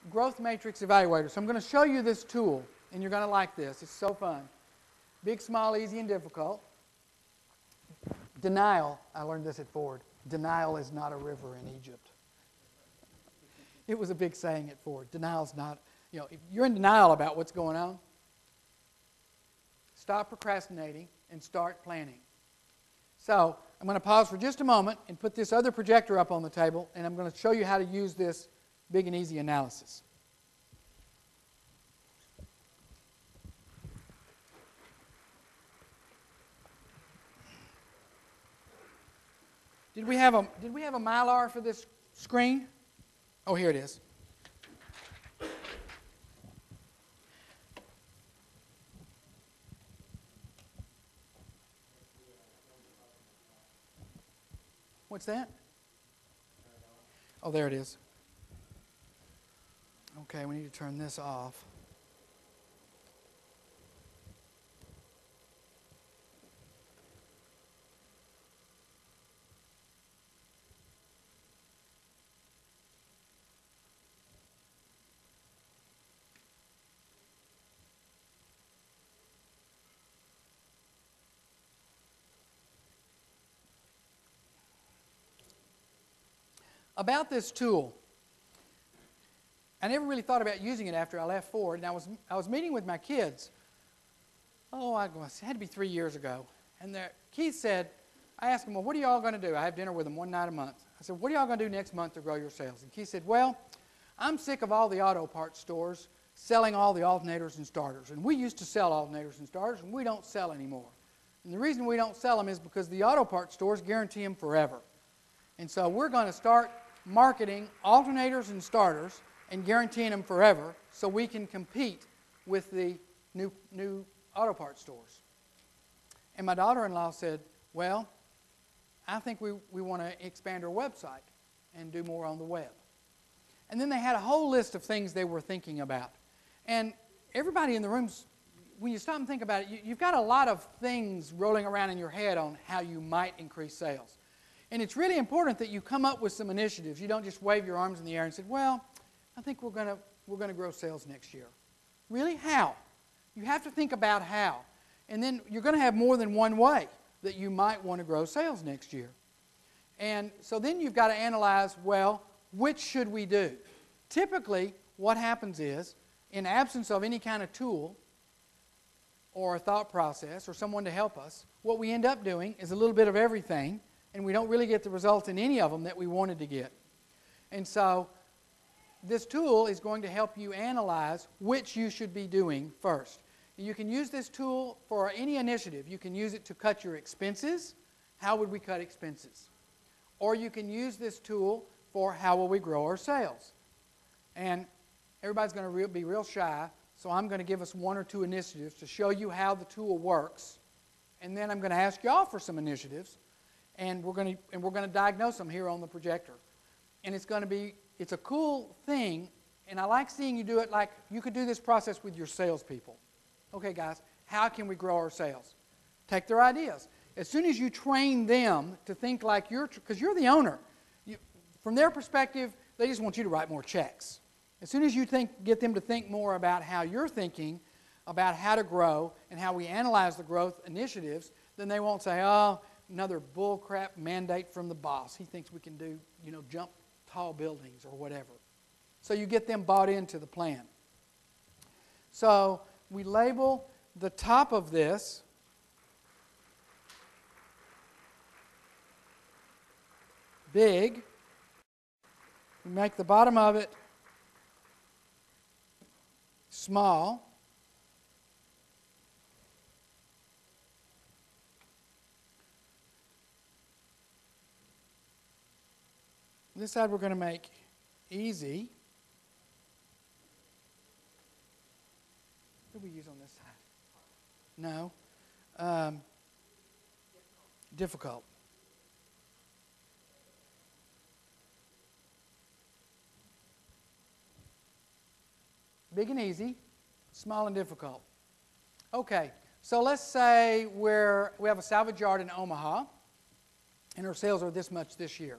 growth matrix evaluator. So I'm going to show you this tool, and you're going to like this. It's so fun. Big, small, easy, and difficult. Denial. I learned this at Ford. Denial is not a river in Egypt. It was a big saying at Ford. Denial's not, if you're in denial about what's going on, stop procrastinating and start planning. So I'm going to pause for just a moment and put this other projector up on the table, and I'm going to show you how to use this big and easy analysis. Did we have a Mylar for this screen? Oh, here it is. What's that? Oh, there it is. Okay, we need to turn this off. About this tool, I never really thought about using it after I left Ford, and I was meeting with my kids. Oh, it had to be 3 years ago. And Keith said, I asked him, well, what are y'all going to do? I have dinner with him one night a month. I said, what are y'all going to do next month to grow your sales? And Keith said, well, I'm sick of all the auto parts stores selling all the alternators and starters. And we used to sell alternators and starters, and we don't sell anymore. And the reason we don't sell them is because the auto parts stores guarantee them forever. And so we're going to start marketing alternators and starters and guaranteeing them forever so we can compete with the new auto parts stores. And my daughter-in-law said, well, I think we want to expand our website and do more on the web. And then they had a whole list of things they were thinking about. And everybody in the room, when you stop and think about it, you've got a lot of things rolling around in your head on how you might increase sales. And it's really important that you come up with some initiatives. You don't just wave your arms in the air and say, well, I think we're going to grow sales next year. Really? How? You have to think about how. And then you're going to have more than one way that you might want to grow sales next year. And so then you've got to analyze, well, which should we do? Typically, what happens is, in absence of any kind of tool or a thought process or someone to help us, what we end up doing is a little bit of everything, and we don't really get the results in any of them that we wanted to get. And so this tool is going to help you analyze which you should be doing first. You can use this tool for any initiative. You can use it to cut your expenses. How would we cut expenses? Or you can use this tool for how will we grow our sales. And everybody's going to be real shy, so I'm going to give us one or two initiatives to show you how the tool works. And then I'm going to ask y'all for some initiatives. And we're going to diagnose them here on the projector. And it's a cool thing, and I like seeing you do it like you could do this process with your salespeople. Okay, guys, how can we grow our sales? Take their ideas. As soon as you train them to think like because you're the owner. From their perspective, they just want you to write more checks. As soon as you get them to think more about how you're thinking, about how to grow, and how we analyze the growth initiatives, then they won't say, oh, another bullcrap mandate from the boss. He thinks we can do, jump tall buildings or whatever. So you get them bought into the plan. So we label the top of this big. We make the bottom of it small. This side we're going to make easy. What do we use on this side? No. Difficult. Big and easy, small and difficult. Okay, so let's say we have a salvage yard in Omaha, and our sales are this much this year.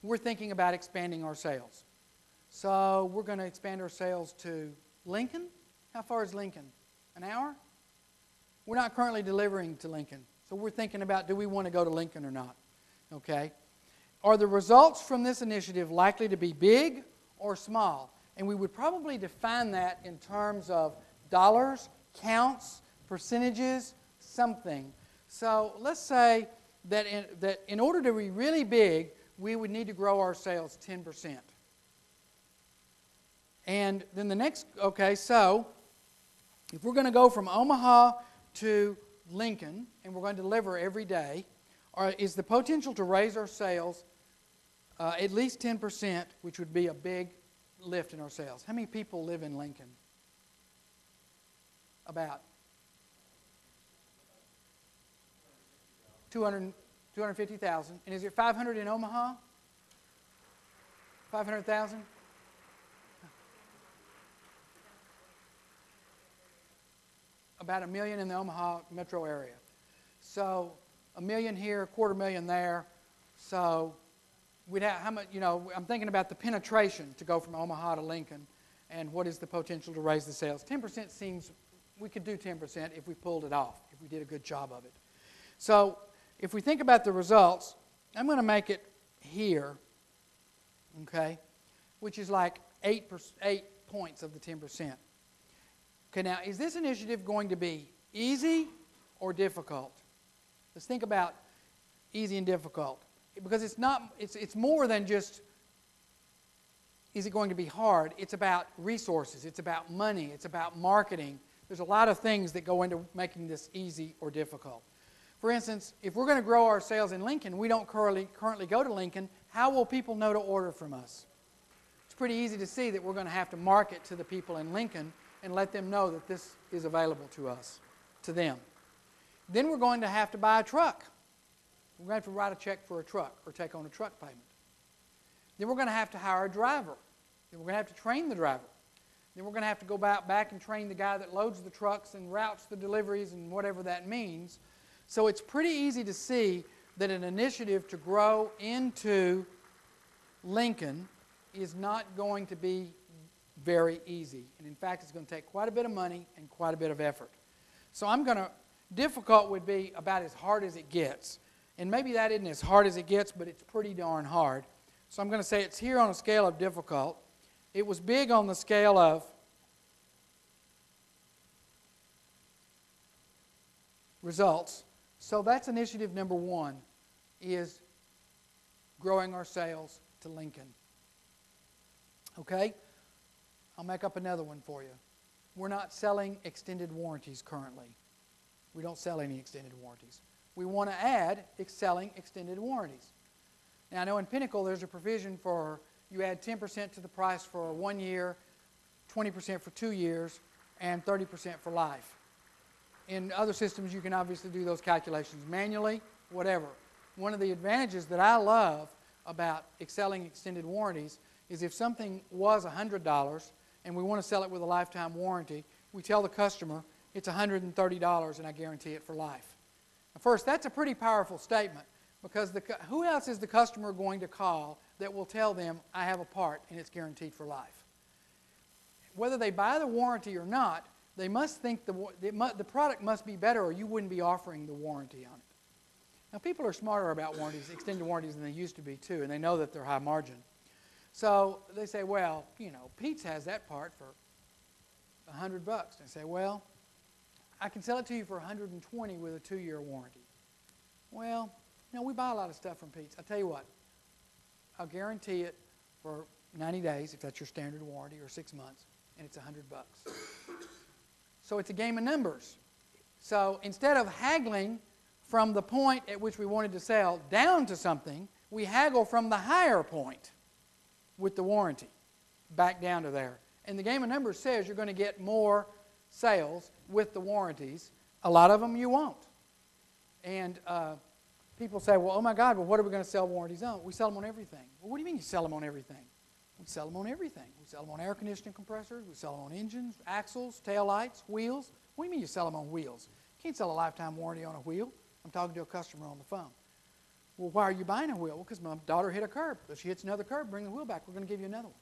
We're thinking about expanding our sales. So we're going to expand our sales to Lincoln. How far is Lincoln? An hour? We're not currently delivering to Lincoln. So we're thinking about, do we want to go to Lincoln or not? Okay. Are the results from this initiative likely to be big or small? And we would probably define that in terms of dollars, counts, percentages, something. So let's say that in order to be really big, we would need to grow our sales 10%. And then the next, okay, so if we're going to go from Omaha to Lincoln, and we're going to deliver every day, is the potential to raise our sales at least 10%, which would be a big lift in our sales. How many people live in Lincoln? About 250,000. And is it 500 in Omaha? 500,000? About 1 million in the Omaha metro area. So 1 million here, 250,000 there. So we'd have how much, I'm thinking about the penetration to go from Omaha to Lincoln and what is the potential to raise the sales. 10% seems, we could do 10% if we pulled it off, if we did a good job of it. So if we think about the results, I'm going to make it here, okay, which is like 8 points of the 10%. Okay, now, is this initiative going to be easy or difficult? Let's think about easy and difficult. Because it's more than just, is it going to be hard? It's about resources. It's about money. It's about marketing. There's a lot of things that go into making this easy or difficult. For instance, if we're going to grow our sales in Lincoln, we don't currently go to Lincoln, how will people know to order from us? It's pretty easy to see that we're going to have to market to the people in Lincoln and let them know that this is available to us, to them. Then we're going to have to buy a truck. We're going to have to write a check for a truck or take on a truck payment. Then we're going to have to hire a driver. Then we're going to have to train the driver. Then we're going to have to go back and train the guy that loads the trucks and routes the deliveries and whatever that means. So it's pretty easy to see that an initiative to grow into Lincoln is not going to be very easy. And in fact, it's going to take quite a bit of money and quite a bit of effort. So difficult would be about as hard as it gets. And maybe that isn't as hard as it gets, but it's pretty darn hard. So I'm going to say it's here on a scale of difficult. It was big on the scale of results. So that's initiative number 1, is growing our sales to Lincoln. Okay? I'll make up another one for you. We're not selling extended warranties currently. We don't sell any extended warranties. We want to add selling extended warranties. Now, I know in Pinnacle there's a provision for you add 10% to the price for 1 year, 20% for 2 years, and 30% for life. In other systems, you can obviously do those calculations manually, whatever. One of the advantages that I love about selling extended warranties is if something was $100 and we want to sell it with a lifetime warranty, we tell the customer it's $130 and I guarantee it for life. Now, first, that's a pretty powerful statement because who else is the customer going to call that will tell them I have a part and it's guaranteed for life? Whether they buy the warranty or not, they must think the product must be better or you wouldn't be offering the warranty on it. Now, people are smarter about warranties, extended warranties, than they used to be, too, and they know that they're high margin. So they say, well, Pete's has that part for $100. They say, well, I can sell it to you for $120 with a 2-year warranty. Well, we buy a lot of stuff from Pete's. I'll tell you what, I'll guarantee it for 90 days, if that's your standard warranty, or 6 months, and it's $100. So it's a game of numbers. So instead of haggling from the point at which we wanted to sell down to something, we haggle from the higher point with the warranty back down to there. And the game of numbers says you're going to get more sales with the warranties. A lot of them you won't. And people say, well, oh my God, well, what are we going to sell warranties on? We sell them on everything. Well, what do you mean you sell them on everything? We sell them on everything. We sell them on air conditioning compressors. We sell them on engines, axles, taillights, wheels. What do you mean you sell them on wheels? You can't sell a lifetime warranty on a wheel. I'm talking to a customer on the phone. Well, why are you buying a wheel? Well, because my daughter hit a curb. If she hits another curb, bring the wheel back. We're going to give you another one.